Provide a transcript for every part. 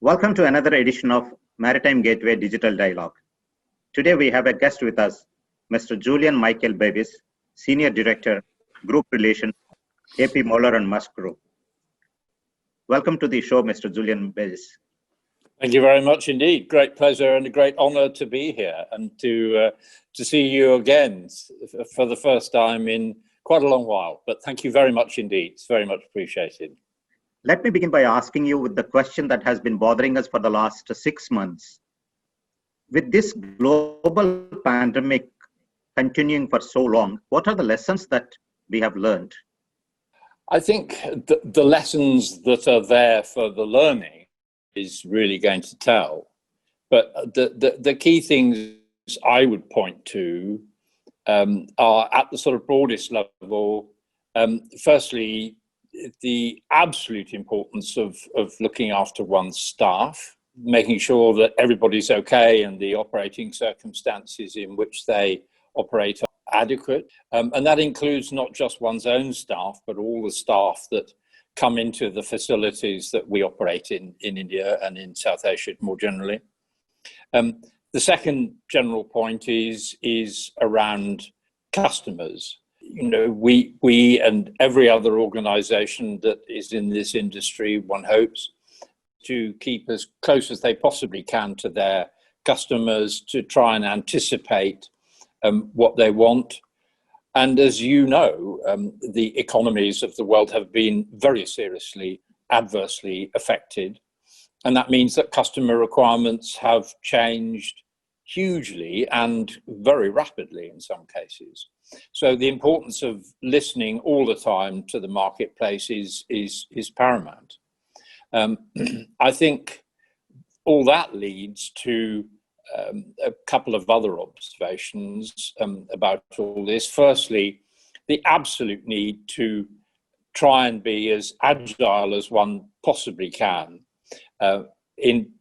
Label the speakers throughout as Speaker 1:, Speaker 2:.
Speaker 1: Welcome to another edition of Maritime Gateway Digital Dialogue. Today we have a guest with us, Mr. Julian Michael Bevis, Senior Director, Group Relations, AP Moller-Maersk Group. Welcome to the show, Mr. Julian Bevis.
Speaker 2: Thank you very much indeed. Great pleasure and a great honor to be here and to see you again for the first time in quite a long while. But thank you very much indeed. It's very much appreciated.
Speaker 1: Let me begin by asking you with the question that has been bothering us for the last 6 months. With this global pandemic continuing for so long, what are the lessons that we have learned?
Speaker 2: I think the lessons that are there for the learning is really going to tell. But the key things I would point to are at the sort of broadest level. Firstly, the absolute importance of looking after one's staff, making sure that everybody's okay and the operating circumstances in which they operate are adequate. And that includes not just one's own staff, but all the staff that come into the facilities that we operate in India and in South Asia more generally. The second general point is around customers. You know, we and every other organization that is in this industry, one hopes, to keep as close as they possibly can to their customers, to try and anticipate what they want. And as you know, the economies of the world have been very seriously, adversely affected. And that means that customer requirements have changed hugely and very rapidly in some cases. So the importance of listening all the time to the marketplace is paramount. I think all that leads to a couple of other observations about all this. Firstly, the absolute need to try and be as agile as one possibly can,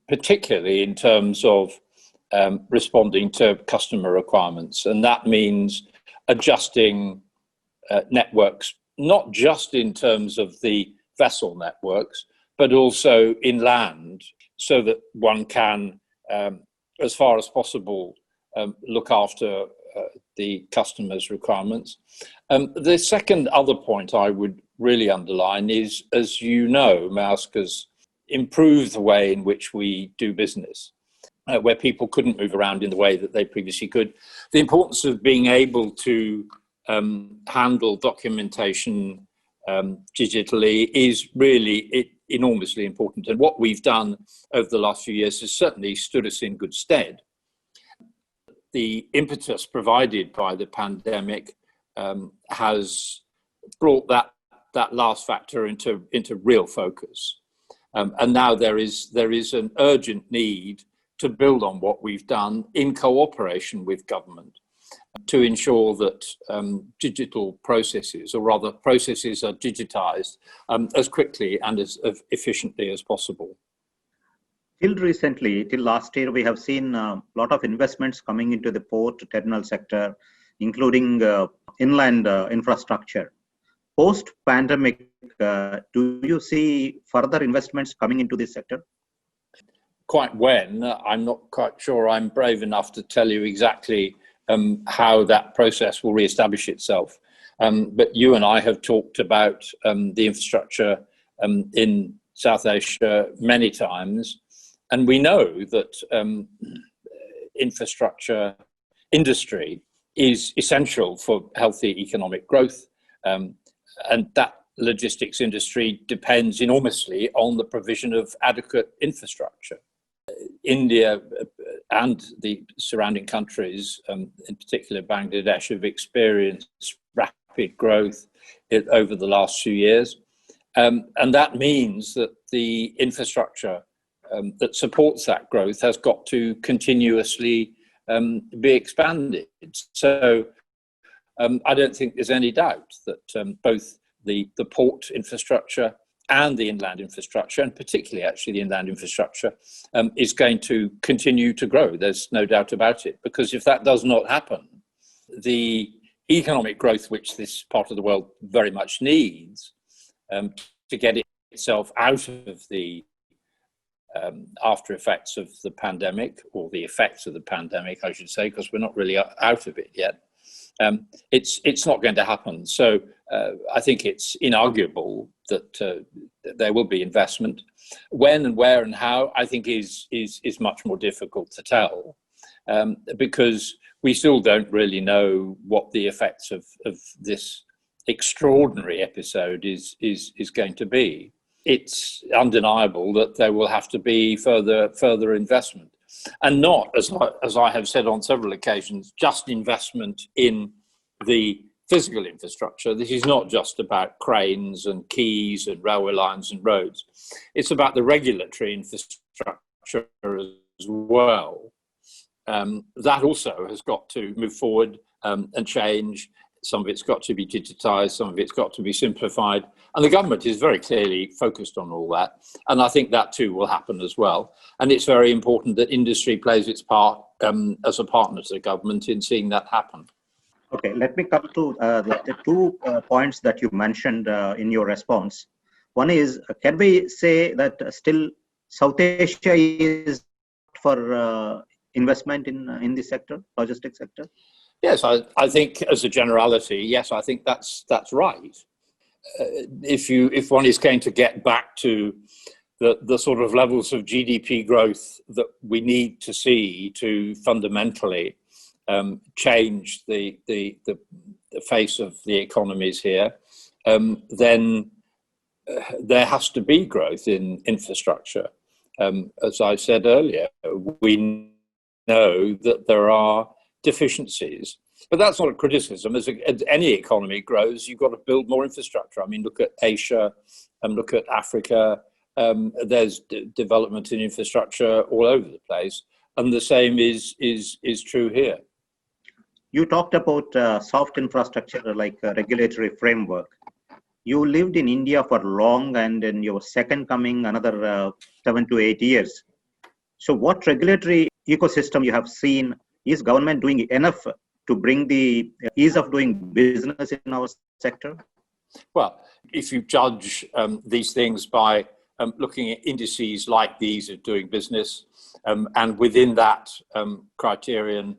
Speaker 2: particularly in terms of responding to customer requirements. And that means adjusting networks, not just in terms of the vessel networks, but also inland, so that one can, as far as possible, look after the customer's requirements. The second other point I would really underline is, as you know, Maersk has improved the way in which we do business. Where people couldn't move around in the way that they previously could. The importance of being able to handle documentation digitally is really enormously important. And what we've done over the last few years has certainly stood us in good stead. The impetus provided by the pandemic has brought that last factor into real focus. And now there is an urgent need to build on what we've done in cooperation with government to ensure that digital processes, or rather processes, are digitized as quickly and as efficiently as possible.
Speaker 1: Till recently, till last year, we have seen a lot of investments coming into the port terminal sector, including inland infrastructure. Post-pandemic, do you see further investments coming into this sector?
Speaker 2: Quite when, I'm not quite sure I'm brave enough to tell you exactly how that process will re-establish itself. But you and I have talked about the infrastructure in South Asia many times, and we know that infrastructure industry is essential for healthy economic growth, and that logistics industry depends enormously on the provision of adequate infrastructure. India and the surrounding countries, in particular Bangladesh, have experienced rapid growth over the last few years. And that means that the infrastructure that supports that growth has got to continuously be expanded. So I don't think there's any doubt that both the port infrastructure and the inland infrastructure, and particularly actually the inland infrastructure, is going to continue to grow. There's no doubt about it, because if that does not happen, the economic growth which this part of the world very much needs to get itself out of the after effects of the pandemic, or the effects of the pandemic, I should say, because we're not really out of it yet. It's not going to happen. So I think it's inarguable that there will be investment. When and where and how, I think is much more difficult to tell, because we still don't really know what the effects of this extraordinary episode is going to be. It's undeniable that there will have to be further investment, and not, as I have said on several occasions, just investment in the physical infrastructure. This is not just about cranes and quays and railway lines and roads. It's about the regulatory infrastructure as well. That also has got to move forward and change. Some of it's got to be digitized, some of it's got to be simplified. And the government is very clearly focused on all that. And I think that too will happen as well. And it's very important that industry plays its part as a partner to the government in seeing that happen.
Speaker 1: Okay, let me come to the two points that you mentioned in your response. One is, can we say that still South Asia is for investment in this sector, logistics sector?
Speaker 2: Yes, I think as a generality, yes, I think that's right. If one is going to get back to the sort of levels of GDP growth that we need to see to fundamentally change the face of the economies here, then there has to be growth in infrastructure. As I said earlier, we know that there are deficiencies, but that's not a criticism. As any economy grows, you've got to build more infrastructure. I mean, look at Asia and look at Africa. There's development in infrastructure all over the place, and the same is true here.
Speaker 1: You talked about soft infrastructure like a regulatory framework. You lived in India for long, and in your second coming, another 7 to 8 years. So what regulatory ecosystem you have seen? Is government doing enough to bring the ease of doing business in our sector?
Speaker 2: Well, if you judge these things by looking at indices like these of doing business, and within that criterion,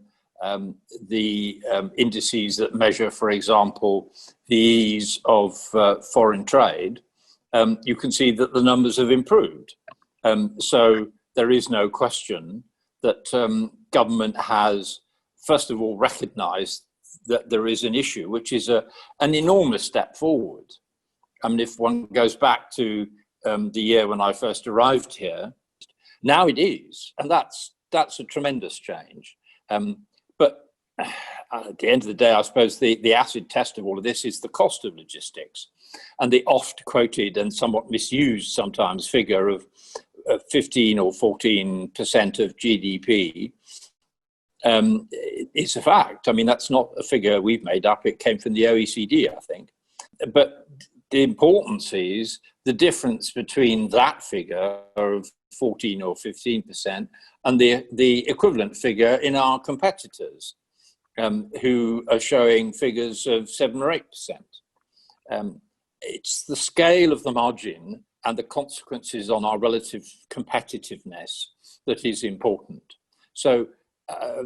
Speaker 2: the indices that measure, for example, the ease of foreign trade, you can see that the numbers have improved. So there is no question that government has, first of all, recognized that there is an issue, which is an enormous step forward. I mean, if one goes back to the year when I first arrived here, now it is, and that's a tremendous change. But at the end of the day, I suppose the acid test of all of this is the cost of logistics, and the oft quoted and somewhat misused sometimes figure of 15 or 14% of GDP. It's a fact. I mean, that's not a figure we've made up. It came from the OECD, I think. But the importance is the difference between that figure of 14 or 15% and the equivalent figure in our competitors, who are showing figures of 7 or 8%. It's the scale of the margin and the consequences on our relative competitiveness that is important. So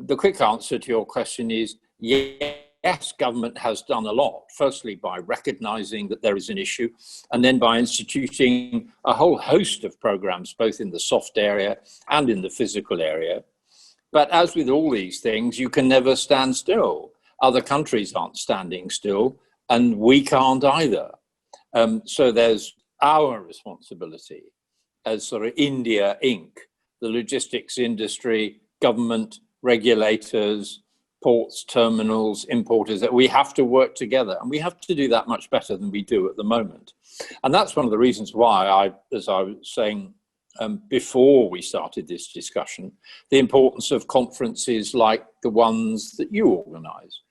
Speaker 2: the quick answer to your question is yes, government has done a lot. Firstly, by recognizing that there is an issue, and then by instituting a whole host of programs, both in the soft area and in the physical area. But as with all these things, you can never stand still. Other countries aren't standing still, and we can't either. So there's our responsibility as sort of India Inc., the logistics industry, government, regulators, ports, terminals, importers, that we have to work together, and we have to do that much better than we do at the moment. And that's one of the reasons why as I was saying before we started this discussion, the importance of conferences like the ones that you organize,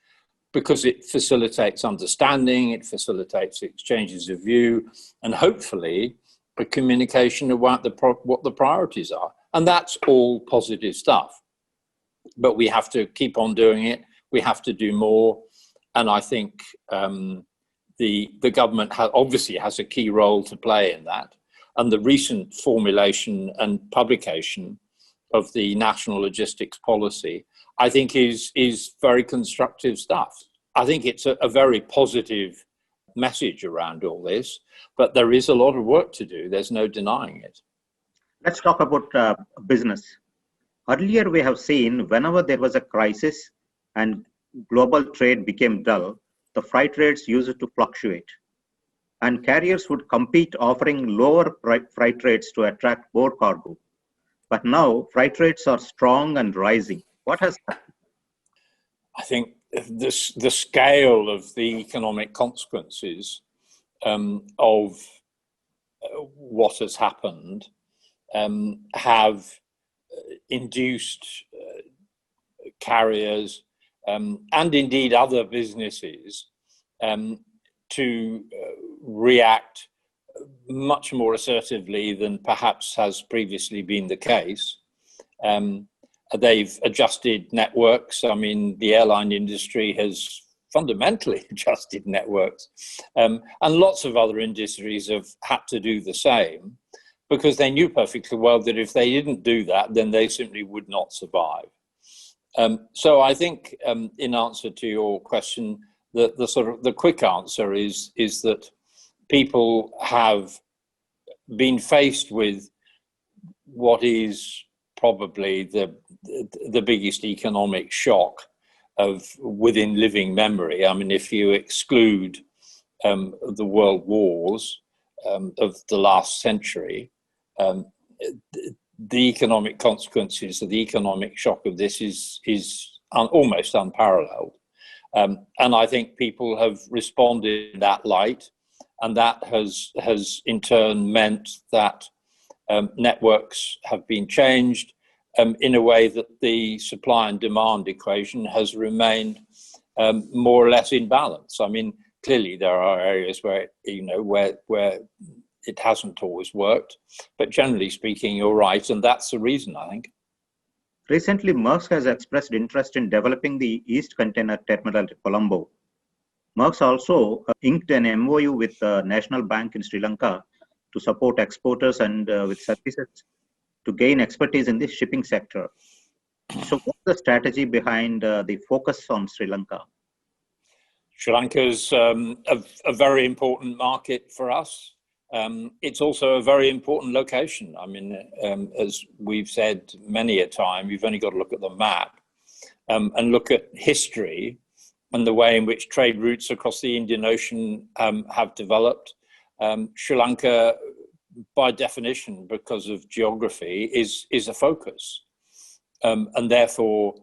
Speaker 2: because it facilitates understanding, it facilitates exchanges of view, and hopefully a communication of what the priorities are. And that's all positive stuff. But we have to keep on doing it. We have to do more. And I think the government obviously has a key role to play in that. and the recent formulation and publication of the National Logistics Policy, I think is very constructive stuff. I think it's a very positive message around all this, but there is a lot of work to do. There's no denying it.
Speaker 1: Let's talk about business. Earlier, we have seen whenever there was a crisis and global trade became dull, the freight rates used to fluctuate. And carriers would compete offering lower freight rates to attract more cargo. But now, freight rates are strong and rising. What has happened?
Speaker 2: I think the scale of the economic consequences of what has happened have induced carriers and indeed other businesses to react much more assertively than perhaps has previously been the case. They've adjusted networks. I mean, the airline industry has fundamentally adjusted networks, and lots of other industries have had to do the same, because they knew perfectly well that if they didn't do that, then they simply would not survive. So I think, in answer to your question, the quick answer is that people have been faced with what is probably the biggest economic shock within living memory. I mean, if you exclude the world wars of the last century, the economic consequences of the economic shock of this is almost unparalleled. And I think people have responded in that light, and that has in turn meant that networks have been changed in a way that the supply and demand equation has remained more or less in balance. I mean, clearly there are areas where it hasn't always worked, but generally speaking, you're right, and that's the reason, I think.
Speaker 1: Recently, Maersk has expressed interest in developing the East Container Terminal at Colombo. Maersk also inked an MOU with the National Bank in Sri Lanka to support exporters and with services to gain expertise in the shipping sector. So what's the strategy behind the focus on Sri Lanka?
Speaker 2: Sri Lanka is a very important market for us. It's also a very important location. I mean, as we've said many a time, you've only got to look at the map and look at history and the way in which trade routes across the Indian Ocean have developed. Sri Lanka, by definition, because of geography, is a focus. And therefore,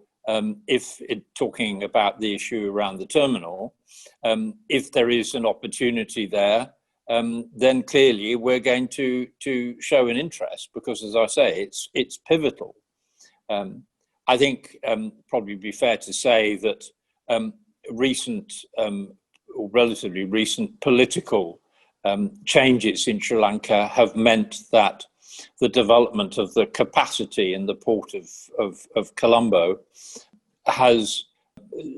Speaker 2: if talking about the issue around the terminal, if there is an opportunity there, then clearly we're going to show an interest, because, as I say, it's pivotal. I think probably be fair to say that relatively recent political changes in Sri Lanka have meant that the development of the capacity in the port of Colombo has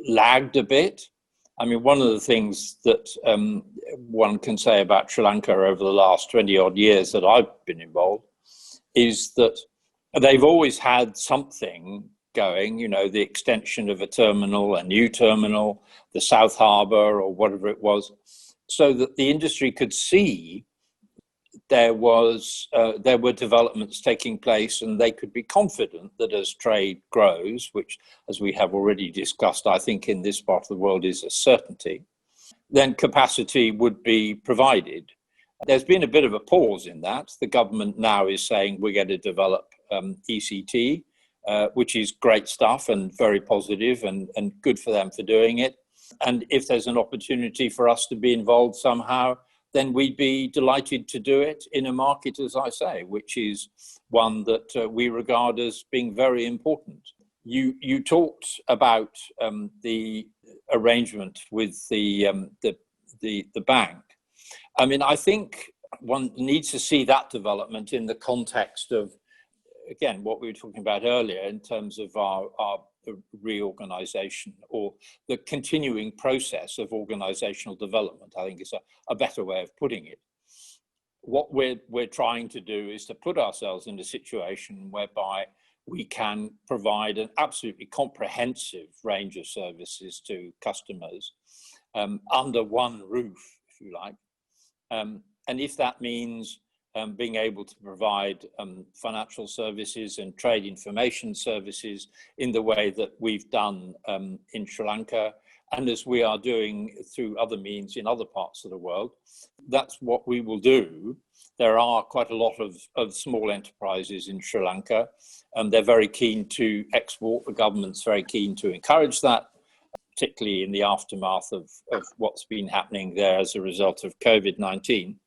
Speaker 2: lagged a bit. I mean, one of the things that one can say about Sri Lanka over the last 20 odd years that I've been involved is that they've always had something going, the extension of a terminal, a new terminal, the South Harbour or whatever it was, so that the industry could see there were developments taking place, and they could be confident that as trade grows, which, as we have already discussed, I think in this part of the world is a certainty, then capacity would be provided. There's been a bit of a pause in that. The government now is saying we're going to develop ECT, which is great stuff and very positive and good for them for doing it. And if there's an opportunity for us to be involved somehow, then we'd be delighted to do it in a market, as I say, which is one that we regard as being very important. You talked about the arrangement with the bank. I mean, I think one needs to see that development in the context of, again, what we were talking about earlier in terms of our reorganization, or the continuing process of organizational development, I think is a better way of putting it. what we're trying to do is to put ourselves in a situation whereby we can provide an absolutely comprehensive range of services to customers under one roof, if you like. And if that means being able to provide financial services and trade information services in the way that we've done in Sri Lanka, and as we are doing through other means in other parts of the world, that's what we will do. There are quite a lot of small enterprises in Sri Lanka, and they're very keen to export. The government's very keen to encourage that, particularly in the aftermath of what's been happening there as a result of COVID-19.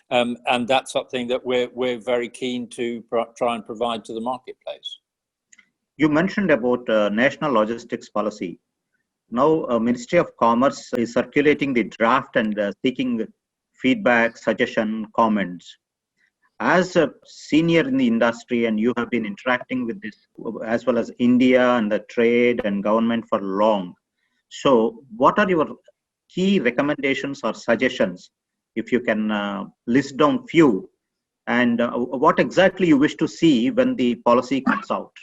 Speaker 2: And that's something that we're very keen to try and provide to the marketplace.
Speaker 1: You mentioned about national logistics policy. Now, Ministry of Commerce is circulating the draft and seeking feedback, suggestion, comments. As a senior in the industry, and you have been interacting with this as well as India and the trade and government for long. So what are your key recommendations or suggestions, if you can list down few, and what exactly you wish to see when the policy comes out?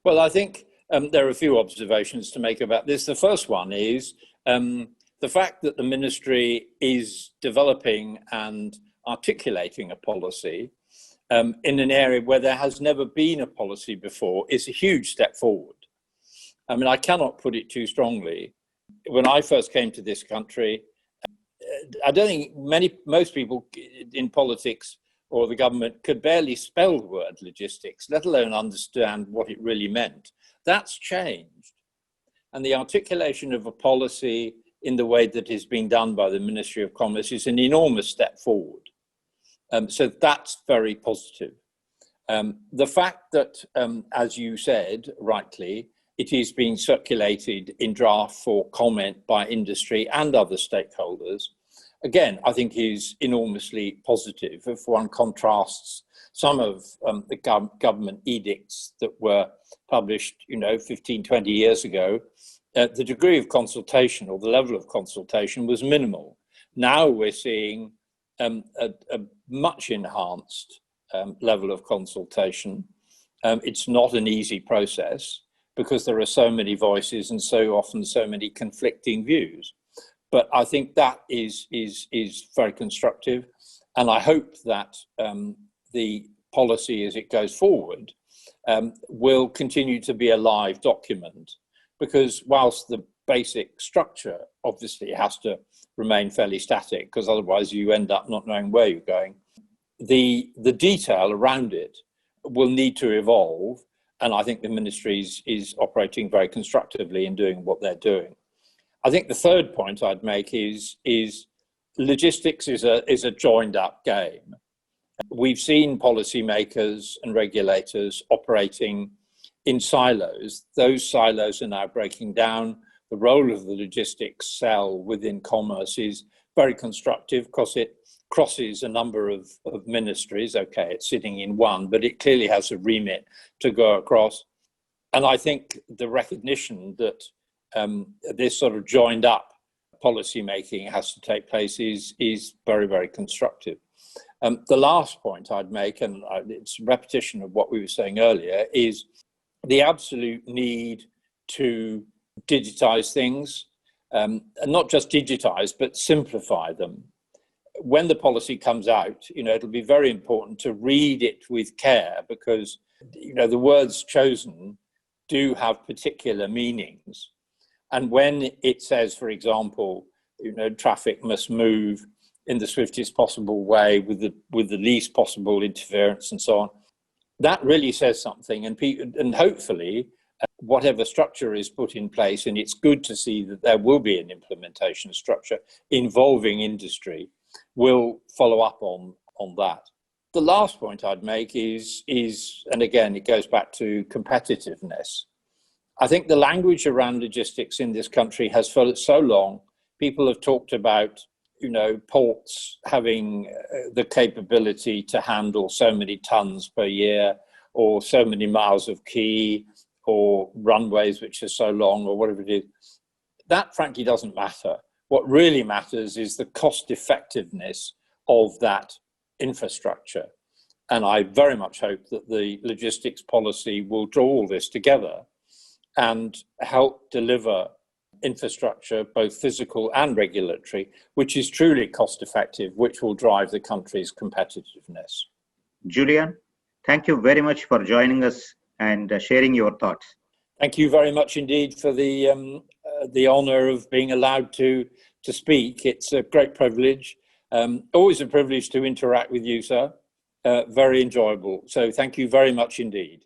Speaker 2: Well, I think there are a few observations to make about this. The first one is the fact that the ministry is developing and articulating a policy in an area where there has never been a policy before is a huge step forward. I mean, I cannot put it too strongly. When I first came to this country, I don't think most people in politics or the government could barely spell the word logistics, let alone understand what it really meant. That's changed. And the articulation of a policy in the way that is being done by the Ministry of Commerce is an enormous step forward. So that's very positive. The fact that, as you said rightly, it is being circulated in draft for comment by industry and other stakeholders, again, I think is enormously positive. If one contrasts some of the government edicts that were published, 15, 20 years ago, the degree of consultation or the level of consultation was minimal. Now we're seeing a much enhanced level of consultation. It's not an easy process because there are so many voices and so often so many conflicting views. But I think that is very constructive. And I hope that the policy as it goes forward will continue to be a live document, because whilst the basic structure obviously has to remain fairly static, because otherwise you end up not knowing where you're going, the detail around it will need to evolve. And I think the ministry is operating very constructively in doing what they're doing. I think the third point I'd make is logistics is a joined up game. We've seen policymakers and regulators operating in silos. Those silos are now breaking down. The role of the logistics cell within commerce is very constructive because it crosses a number of ministries. Okay, it's sitting in one, but it clearly has a remit to go across. And I think the recognition that this sort of joined up policy making has to take place is very, very constructive. The last point I'd make, and it's a repetition of what we were saying earlier, is the absolute need to digitize things, and not just digitize, but simplify them. When the policy comes out, it'll be very important to read it with care, because, the words chosen do have particular meanings. And when it says, for example, traffic must move in the swiftest possible way with the least possible interference and so on, that really says something. And hopefully, whatever structure is put in place, and it's good to see that there will be an implementation structure involving industry, will follow up on that. The last point I'd make is, and again, it goes back to competitiveness. I think the language around logistics in this country has for so long, people have talked about, ports having the capability to handle so many tons per year, or so many miles of quay, or runways which are so long, or whatever it is. That frankly doesn't matter. What really matters is the cost effectiveness of that infrastructure. And I very much hope that the logistics policy will draw all this together and help deliver infrastructure, both physical and regulatory, which is truly cost effective, which will drive the country's competitiveness.
Speaker 1: Julian, thank you very much for joining us and sharing your thoughts.
Speaker 2: Thank you very much indeed for the honour of being allowed to speak. It's a great privilege. Always a privilege to interact with you, sir. Very enjoyable. So thank you very much indeed.